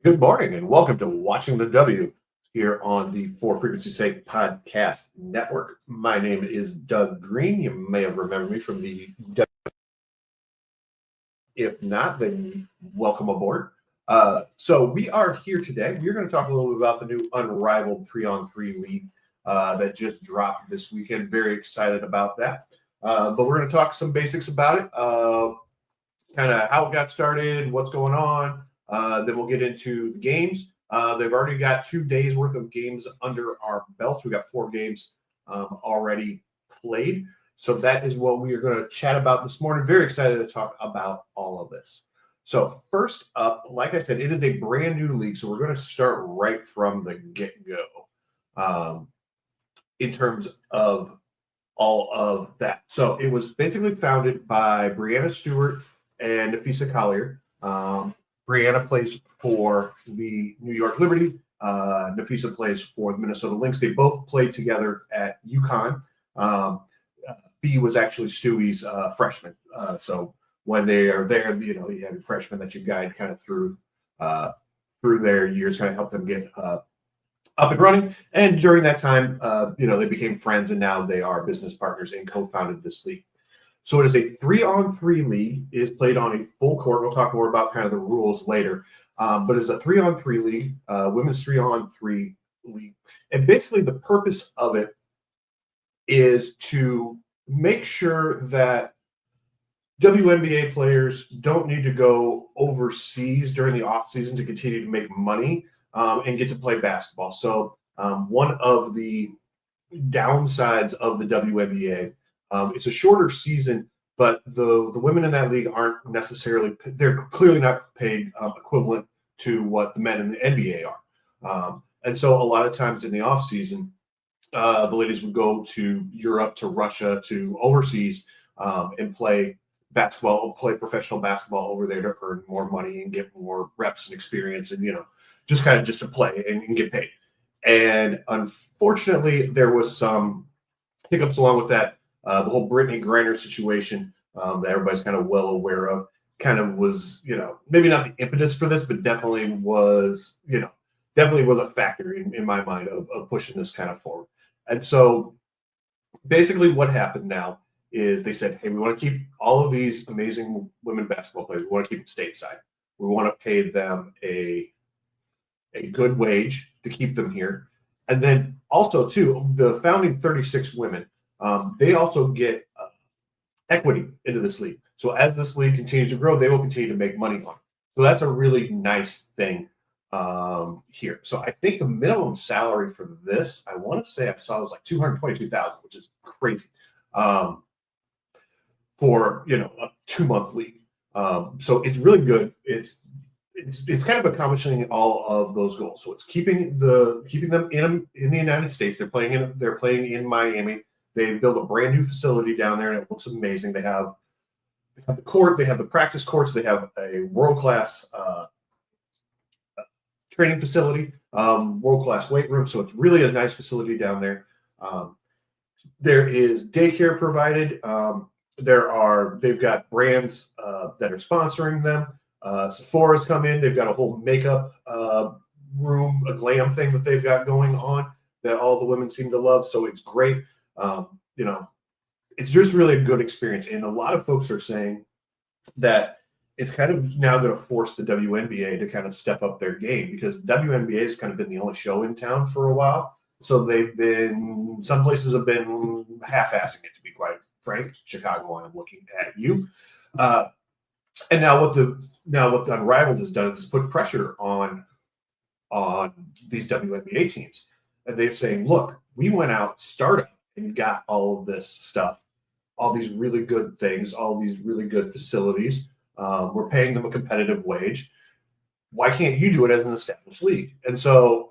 Good morning and welcome to Watching the W here on the For Frequency Sake Podcast Network. My name is Doug Green. You may have remembered me from the W. If not, then welcome aboard. So we are here today. We're going to talk a little bit about the new Unrivaled 3-on-3 league that just dropped this weekend. Very excited about that. But we're going to talk some basics about it, kind of how it got started, what's going on. Then we'll get into the games. They've already got 2 days worth of games under our belts. We got 4 games already played. So that is what we are going to chat about this morning. Very excited to talk about all of this. So first up, like I said, it is a brand new league. So we're going to start right from the get-go in terms of all of that. So it was basically founded by Brianna Stewart and Nafisa Collier. Brianna plays for the New York Liberty. Nafisa plays for the Minnesota Lynx. They both played together at UConn. B was actually Stewie's freshman. So when they are there, you have a freshman that you guide kind of through their years, kind of help them get up and running. And during that time, they became friends, and now they are business partners and co-founded this league. So it is a 3-on-3 league. It is played on a full court. We'll talk more about kind of the rules later. But it's a 3-on-3 league, women's 3-on-3 league. And basically the purpose of it is to make sure that WNBA players don't need to go overseas during the offseason to continue to make money and get to play basketball. So one of the downsides of the WNBA, it's a shorter season, but the women in that league aren't necessarily, they're clearly not paid equivalent to what the men in the NBA are. And so a lot of times in the off season, the ladies would go to Europe, to Russia, to overseas and play basketball, play professional basketball over there to earn more money and get more reps and experience and, just to play and get paid. And unfortunately, there was some hiccups along with that. The whole Brittany Griner situation that everybody's kind of well aware of kind of was, maybe not the impetus for this, but definitely was a factor in my mind of pushing this kind of forward. And so basically what happened now is they said, hey, we want to keep all of these amazing women basketball players. We want to keep them stateside. We want to pay them a good wage to keep them here. And then also, too, the founding 36 women, they also get equity into this league. So as this league continues to grow, they will continue to make money on it. So that's a really nice thing here. So I think the minimum salary for this, I want to say I saw was like $222,000, which is crazy for a 2-month league. So it's really good. It's kind of accomplishing all of those goals. So it's keeping them in the United States. They're playing in Miami. They built a brand new facility down there, and it looks amazing. They have the court, they have the practice courts, they have a world-class training facility, world-class weight room. So it's really a nice facility down there. There is daycare provided. They've got brands that are sponsoring them. Sephora's come in. They've got a whole makeup room, a glam thing that they've got going on that all the women seem to love. So it's great. It's just really a good experience. And a lot of folks are saying that it's kind of now going to force the WNBA to kind of step up their game, because WNBA has kind of been the only show in town for a while. So some places have been half-assing it, to be quite frank. Chicago, I'm looking at you. And now what the Unrivaled has done is it's put pressure on these WNBA teams. And they're saying, look, we went out, started, and got all of this stuff, all these really good things, all these really good facilities. We're paying them a competitive wage. Why can't you do it as an established league? And so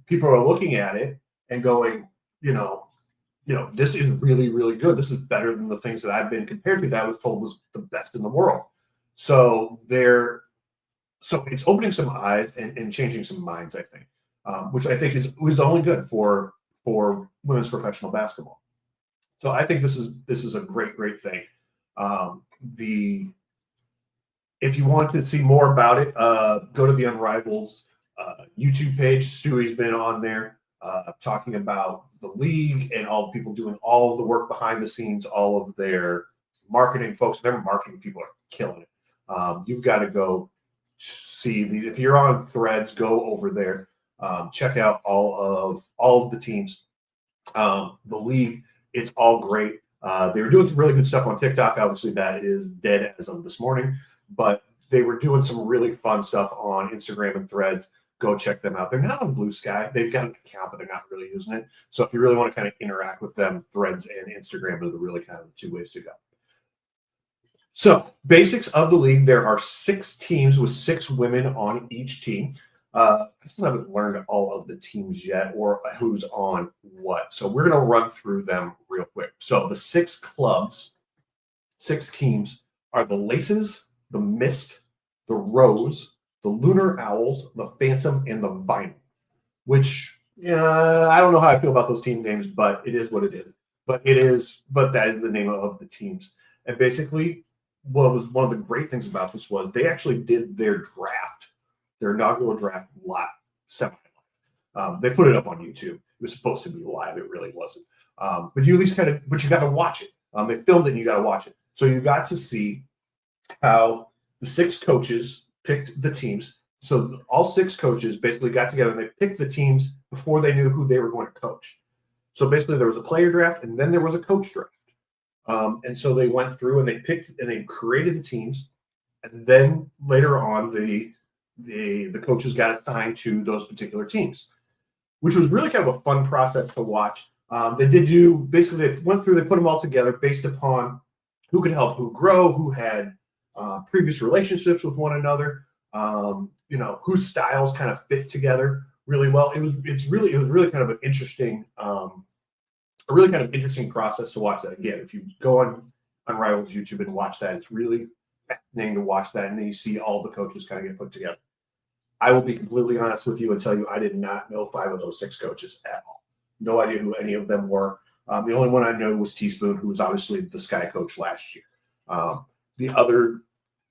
people are looking at it and going, this is really, really good. This is better than the things that I've been compared to that I was told was the best in the world. So it's opening some eyes and changing some minds, I think, which I think is only good for women's professional basketball. So I think this is a great, great thing. If you want to see more about it, go to the Unrivaled YouTube page. Stewie's been on there talking about the league and all the people doing all of the work behind the scenes, all of their marketing folks. Their marketing people are killing it. You've got to go see if you're on Threads, go over there, check out all of the teams, the league. It's all great. They were doing some really good stuff on TikTok. Obviously, that is dead as of this morning, but they were doing some really fun stuff on Instagram and Threads. Go check them out. They're not on Blue Sky. They've got an account, but they're not really using it. So if you really want to kind of interact with them, Threads and Instagram are the really kind of the two ways to go. So basics of the league, there are 6 teams with 6 women on each team. I still haven't learned all of the teams yet or who's on what. So we're going to run through them real quick. So the 6 clubs, 6 teams are the Laces, the Mist, the Rose, the Lunar Owls, the Phantom, and the Vinyl, which I don't know how I feel about those team names, but it is what it is. But that is the name of the teams. And basically, what was one of the great things about this was they actually did their draft, their inaugural draft live, semi-live. They put it up on YouTube. It was supposed to be live. It really wasn't. But you at least but you got to watch it. They filmed it and you got to watch it. So you got to see how the 6 coaches picked the teams. So all 6 coaches basically got together and they picked the teams before they knew who they were going to coach. So basically there was a player draft and then there was a coach draft. And so they went through and they picked and they created the teams. And then later on, the coaches got assigned to those particular teams, which was really kind of a fun process to watch. They went through, they put them all together based upon who could help who grow, who had previous relationships with one another, whose styles kind of fit together really well. It was really kind of an interesting, a really kind of interesting process to watch that. Again, if you go on Unrivaled YouTube and watch that, it's really fascinating to watch that, and then you see all the coaches kind of get put together. I will be completely honest with you and tell you I did not know 5 of those 6 coaches at all. No idea who any of them were. The only one I know was Teaspoon, who was obviously the Sky coach last year. The other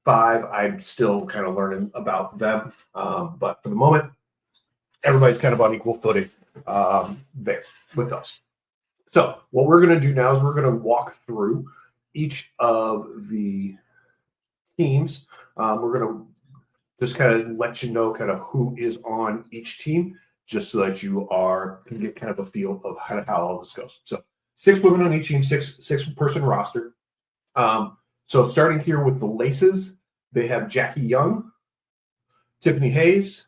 5, I'm still kind of learning about them. But for the moment, everybody's kind of on equal footing there with us. So what we're going to do now is we're going to walk through each of the teams. We're going to just kind of let you know kind of who is on each team, just so that you can get kind of a feel of how all this goes. So 6 women on each team, 6 person roster. So starting here with the Laces, they have Jackie Young, Tiffany Hayes,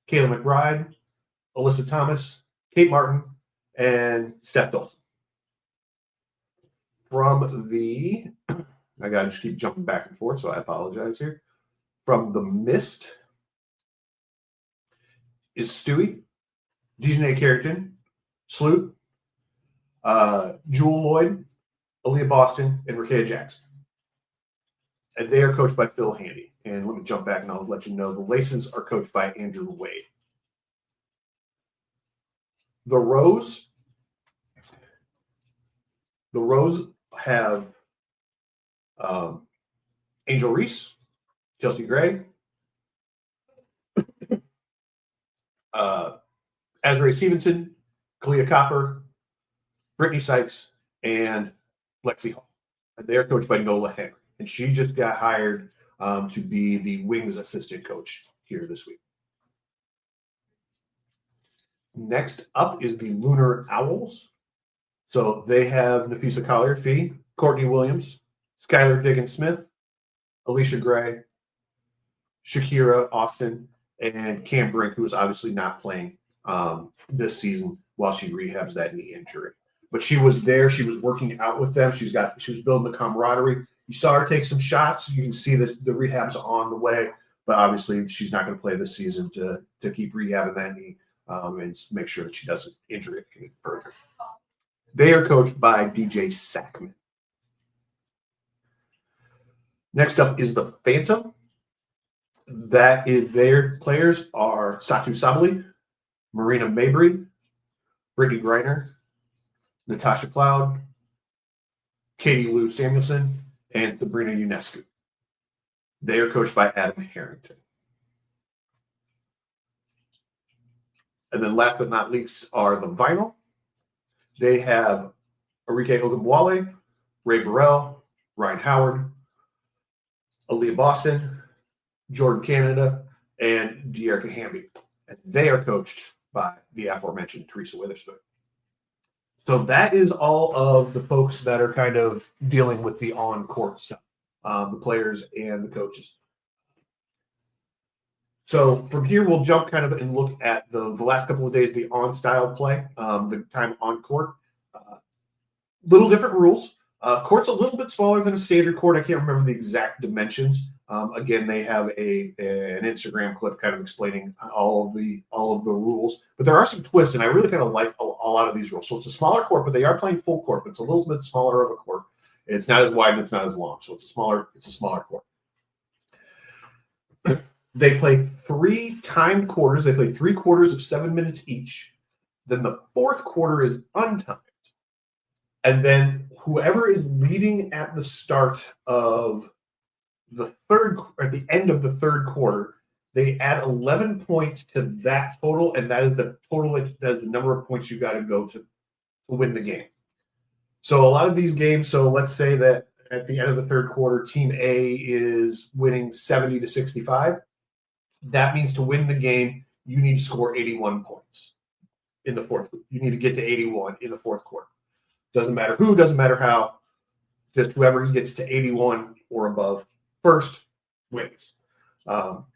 Kayla McBride, Alyssa Thomas, Kate Martin, and Steph Dolson. I gotta just keep jumping back and forth, so I apologize here. From the Mist is Stewie, Dejanay Carrington, Sloot, Jewel Lloyd, Aaliyah Boston, and Rakea Jackson. And they are coached by Phil Handy. And let me jump back and I'll let you know the Laces are coached by Andrew Wade. The Rose have Angel Reese, Chelsea Gray, Azrae Stevenson, Kalia Copper, Brittany Sykes, and Lexi Hall. And they are coached by Nola Henry. And she just got hired to be the Wings assistant coach here this week. Next up is the Lunar Owls. So they have Nafisa Collier-Fee, Courtney Williams, Skylar Diggins-Smith, Alicia Gray, Shakira Austin, and Cam Brink, who is obviously not playing this season while she rehabs that knee injury. But she was there. She was working out with them. She was building the camaraderie. You saw her take some shots. You can see that the rehab's on the way. But obviously, she's not going to play this season to keep rehabbing that knee and make sure that she doesn't injure it any further. They are coached by DJ Sackman. Next up is the Phantom. Their players are Satu Sabali, Marina Mabry, Brittany Griner, Natasha Cloud, Katie Lou Samuelson, and Sabrina Unescu. They are coached by Adam Harrington. And then last but not least are the vinyl. They have Enrique Ogunbowale, Ray Burrell, Ryan Howard, Aaliyah Boston, Jordan Canada, and De'Erica Hamby. And they are coached by the aforementioned Teresa Witherspoon. So that is all of the folks that are kind of dealing with the on-court stuff, the players and the coaches. So from here, we'll jump kind of and look at the last couple of days, the on-style play, the time on court. Little different rules. Court's a little bit smaller than a standard court. I can't remember the exact dimensions. Again, they have an Instagram clip kind of explaining all of the rules. But there are some twists, and I really kind of like a lot of these rules. So it's a smaller court, but they are playing full court. But it's a little bit smaller of a court. It's not as wide and it's not as long. So it's a smaller court. They play 3 timed quarters. They play 3 quarters of 7 minutes each. Then the fourth quarter is untimed. And then whoever is leading at the start of the end of the third quarter, they add 11 points to that total, and that is the total. That's the number of points you got to go to win the game. So a lot of these games. So let's say that at the end of the third quarter, Team A is winning 70-65. That means to win the game, you need to score 81 points in the fourth. You need to get to 81 in the fourth quarter. Doesn't matter who, doesn't matter how. Just whoever gets to 81 or above first wins. So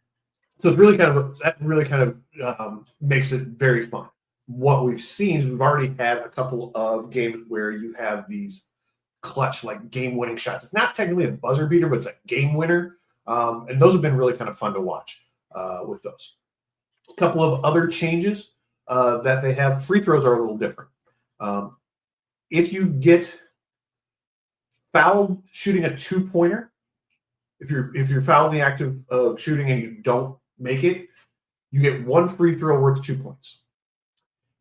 it's really kind of makes it very fun. What we've seen is we've already had a couple of games where you have these clutch, like game-winning shots. It's not technically a buzzer beater, but it's a game winner. And those have been really kind of fun to watch with those. A couple of other changes that they have. Free throws are a little different. If you get fouled shooting a 2-pointer, if you're fouled in the act of shooting and you don't make it, you get 1 free throw worth 2 points.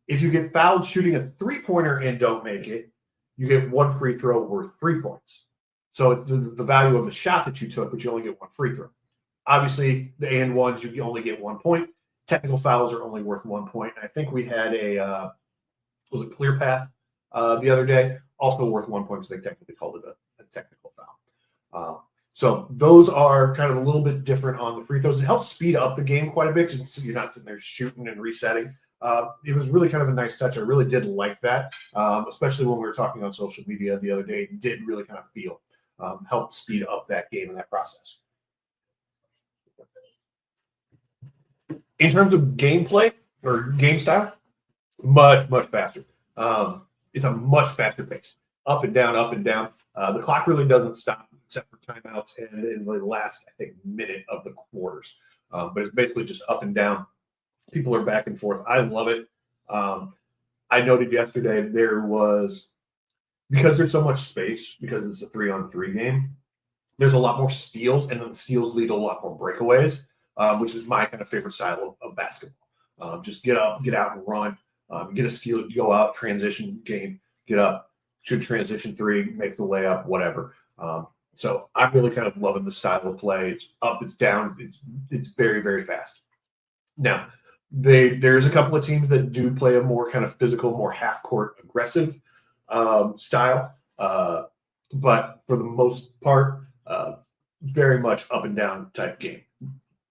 If you get fouled shooting a 3-pointer and don't make it, you get 1 free throw worth 3 points. So the value of the shot that you took, but you only get 1 free throw. Obviously, the and ones, you only get 1 point. Technical fouls are only worth 1 point. I think we had a clear path the other day, also worth 1 point because they technically called it a technical foul. So those are kind of a little bit different on the free throws. It helps speed up the game quite a bit because you're not sitting there shooting and resetting. It was really kind of a nice touch. I really did like that, especially when we were talking on social media the other day. It did really kind of feel help speed up that game and that process. In terms of gameplay or game style, much faster. It's a much faster pace, up and down, up and down. The clock really doesn't stop except for timeouts and in the last, I think, minute of the quarters. But it's basically just up and down. People are back and forth. I love it. I noted yesterday because there's so much space, because it's a 3-on-3 game, there's a lot more steals, and then the steals lead to a lot more breakaways, which is my kind of favorite style of basketball. Just get up, get out and run. Get a steal, go out, transition game, get up, shoot transition 3, make the layup, whatever. So I'm really kind of loving the style of play. It's up, it's down, it's very, very fast. Now, there's a couple of teams that do play a more kind of physical, more half-court aggressive style. But for the most part, very much up and down type game.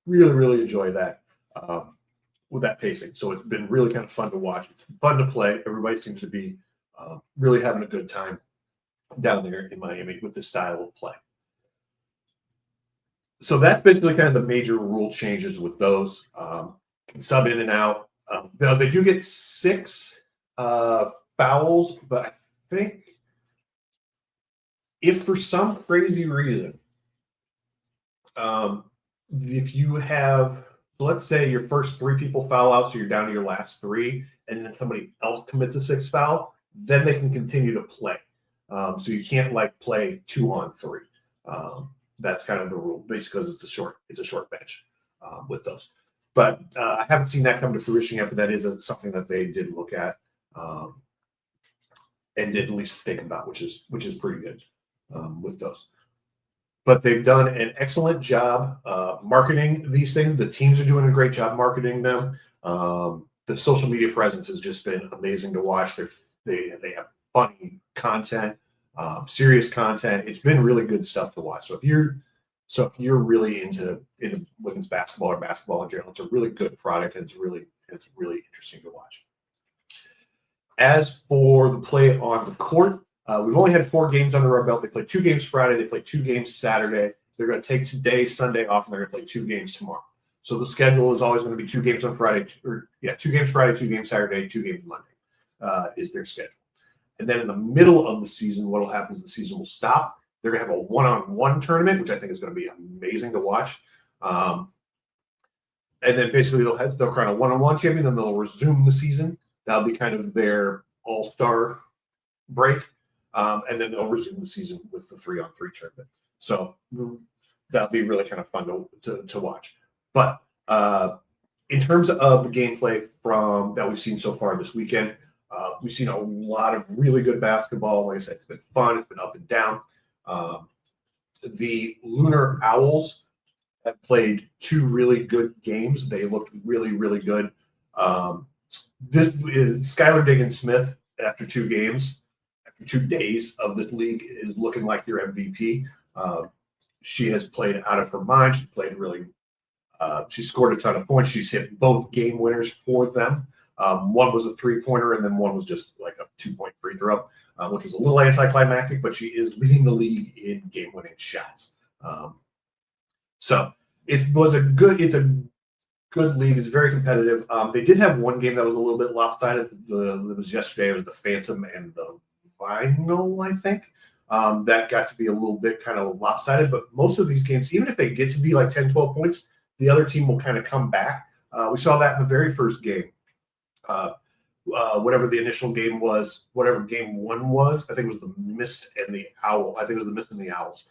Really, really enjoy that. With that pacing. So it's been really kind of fun to watch. It's fun to play. Everybody seems to be really having a good time down there in Miami with this style of play. So that's basically kind of the major rule changes with those. Sub in and out. They do get 6 fouls, but I think if for some crazy reason, if you have, let's say your first 3 people foul out, so you're down to your last 3, and then somebody else commits a 6th foul, then they can continue to play. So you can't play 2-on-3. That's kind of the rule, basically, because it's a short bench with those. But I haven't seen that come to fruition yet, but that is something that they did look at and did at least think about, which is pretty good with those. But they've done an excellent job marketing these things. The teams are doing a great job marketing them. the social media presence has just been amazing to watch. They have funny content, serious content. It's been really good stuff to watch. So if you're really into women's basketball or basketball in general, it's a really good product, and it's really interesting to watch. As for the play on the court, we've only had 4 games under our belt. They played 2 games Friday. They played 2 games Saturday. They're going to take today, Sunday off, and they're going to play 2 games tomorrow. So the schedule is always going to be 2 games on Friday, 2 games Friday, 2 games Saturday, 2 games Monday is their schedule. And then in the middle of the season, what will happen is the season will stop. They're going to have a one-on-one tournament, which I think is going to be amazing to watch. And then basically they'll crown a one-on-one champion, then they'll resume the season. That'll be kind of their all-star break. And then they'll resume the season with the 3-on-3 tournament. So that'll be really kind of fun to watch. But in terms of the gameplay that we've seen so far this weekend, we've seen a lot of really good basketball. Like I said, it's been fun. It's been up and down. The Lunar Owls have played 2 really good games. They looked really, really good. This is Skylar Diggins-Smith after 2 games, after 2 days of this league, is looking like your MVP. She has played out of her mind. She played really. She scored a ton of points. She's hit both game winners for them. One was a 3-pointer, and then one was just like a 2-point free throw, which was a little anticlimactic, but she is leading the league in game-winning shots. So it's a good league. It's very competitive. They did have one game that was a little bit lopsided. It was yesterday. It was the Phantom and the Vinyl, I think. That got to be a little bit kind of lopsided, but most of these games, even if they get to be like 10, 12 points, the other team will kind of come back. We saw that in the very first game. Whatever the initial game was, whatever game 1 was, I think it was the Mist and the Owl. I think it was the Mist and the Owls.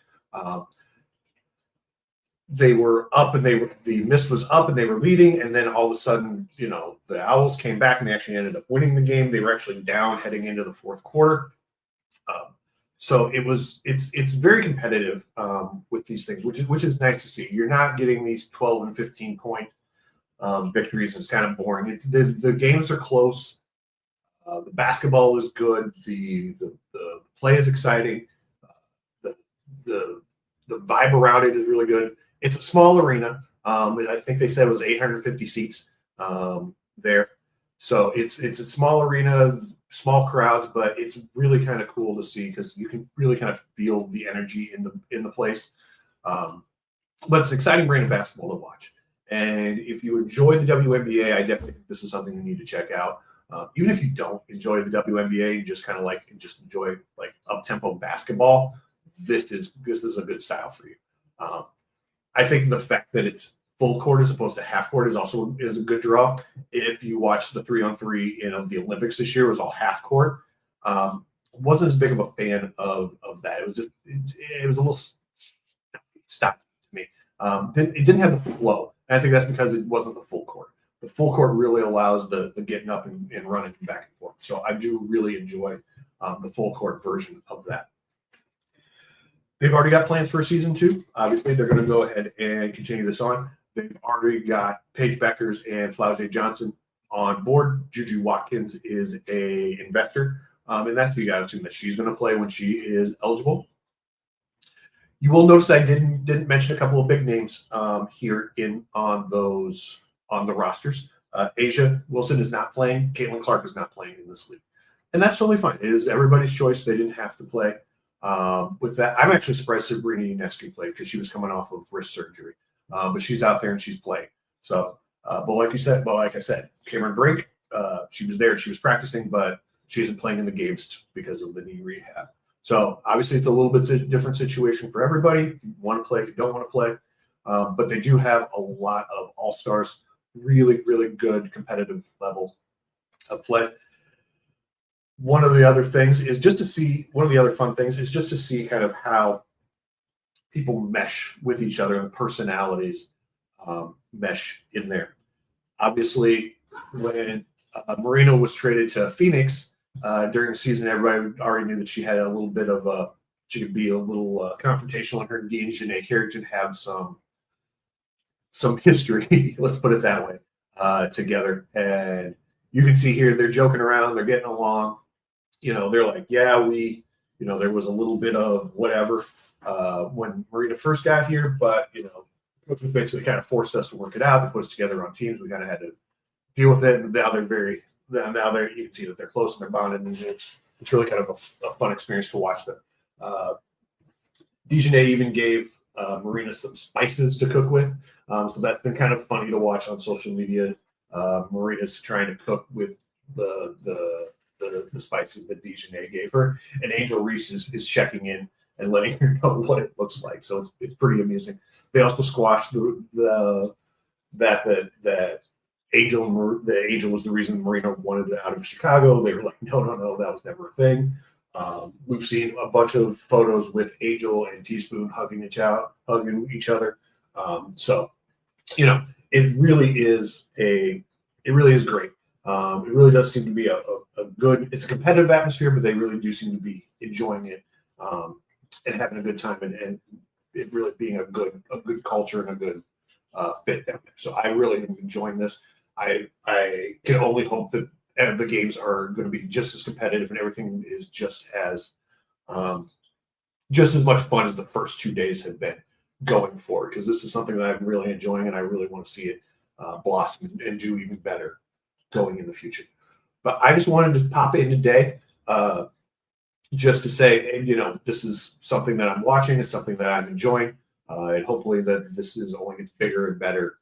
They were up, and the Mist was up, and they were leading, and then all of a sudden, the Owls came back, and they actually ended up winning the game. They were actually down heading into the 4th quarter. So it's very competitive with these things, which is nice to see. You're not getting these 12 and 15 point victories. It's kind of boring. The games are close. The basketball is good. The play is exciting. The vibe around it is really good. It's a small arena. I think they said it was 850 seats there. So it's a small arena, small crowds, but it's really kind of cool to see because you can really kind of feel the energy in the place. But it's an exciting brand of basketball to watch. And if you enjoy the WNBA, I definitely think this is something you need to check out. Even if you don't enjoy the WNBA, you just kind of enjoy like up-tempo basketball, this is a good style for you. I think the fact that it's full court as opposed to half court is a good draw. If you watch the 3-on-3 in the Olympics this year, it was all half court. Wasn't as big of a fan of that. It was just it was a little stopped to me. It didn't have the flow, and I think that's because it wasn't the full court. The full court really allows the getting up and running back and forth. So I do really enjoy the full court version of that. They've already got plans for a season 2. Obviously, they're going to go ahead and continue this on. They've already got Paige Beckers and Flau'jae Johnson on board. Juju Watkins is a investor, and that's who you got to assume that she's going to play when she is eligible. You will notice I didn't mention a couple of big names here on the rosters. Asia Wilson is not playing. Caitlin Clark is not playing in this league, and that's totally fine. It is everybody's choice. They didn't have to play. With that, I'm actually surprised Sabrina Ionescu played because she was coming off of wrist surgery. But she's out there and she's playing. So, but like I said, Cameron Brink, she was there, she was practicing, but she isn't playing in the games because of the knee rehab. So obviously it's a little bit different situation for everybody. If you want to play, if you don't want to play, but they do have a lot of all-stars, really, really good competitive level of play. One of the other fun things is just to see kind of how people mesh with each other and personalities mesh in there. Obviously, when Marina was traded to Phoenix during the season, everybody already knew that she had a little bit of she could be a little confrontational in her Dean Janae character and have some history, let's put it that way, together. And you can see here they're joking around, they're getting along. They're like, yeah, there was a little bit of whatever when Marina first got here, but coach was basically kind of forced us to work it out. They put us together on teams. We kind of had to deal with it, and now you can see that they're close and they're bonded, and it's really kind of a fun experience to watch them. Dijonay even gave Marina some spices to cook with, so that's been kind of funny to watch on social media. Marina's trying to cook with the spices that Dijonay gave her, and Angel Reese is checking in and letting her know what it looks like. So it's pretty amusing. They also squashed that Angel was the reason Marina wanted out of Chicago. They were like, no, that was never a thing. We've seen a bunch of photos with Angel and Teaspoon hugging each other. So it really is great. It really does seem to be a good. It's a competitive atmosphere, but they really do seem to be enjoying it and having a good time, and it really being a good culture and a good fit down there. So I really am enjoying this. I can only hope that the games are going to be just as competitive and everything is just as much fun as the first 2 days have been going forward, because this is something that I'm really enjoying and I really want to see it blossom and do even better going in the future. But I just wanted to pop in today just to say, this is something that I'm watching. It's something that I'm enjoying. And hopefully that this is only gets bigger and better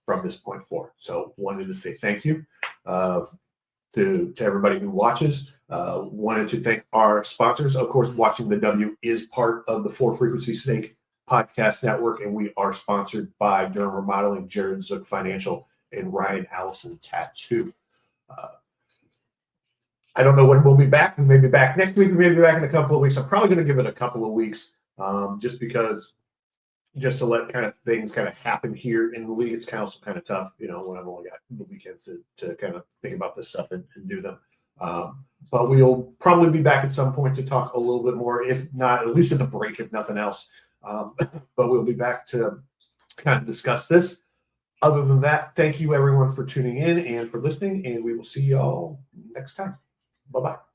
from this point forward. So wanted to say thank you to everybody who watches. Wanted to thank our sponsors. Of course, Watching the W is part of the 4 Frequency Snake Podcast Network, and we are sponsored by Durham Remodeling, Jared Zook Financial, and Ryan Allison Tattoo. I don't know when we'll be back. We may be back next week. We may be back in a couple of weeks. I'm probably going to give it a couple of weeks just to let kind of things kind of happen here in the league. It's kind of tough, when I've only got the weekends to kind of think about this stuff and do them. But we'll probably be back at some point to talk a little bit more, if not, at least at the break, if nothing else. But we'll be back to kind of discuss this. Other than that, thank you everyone for tuning in and for listening, and we will see y'all next time. Bye-bye.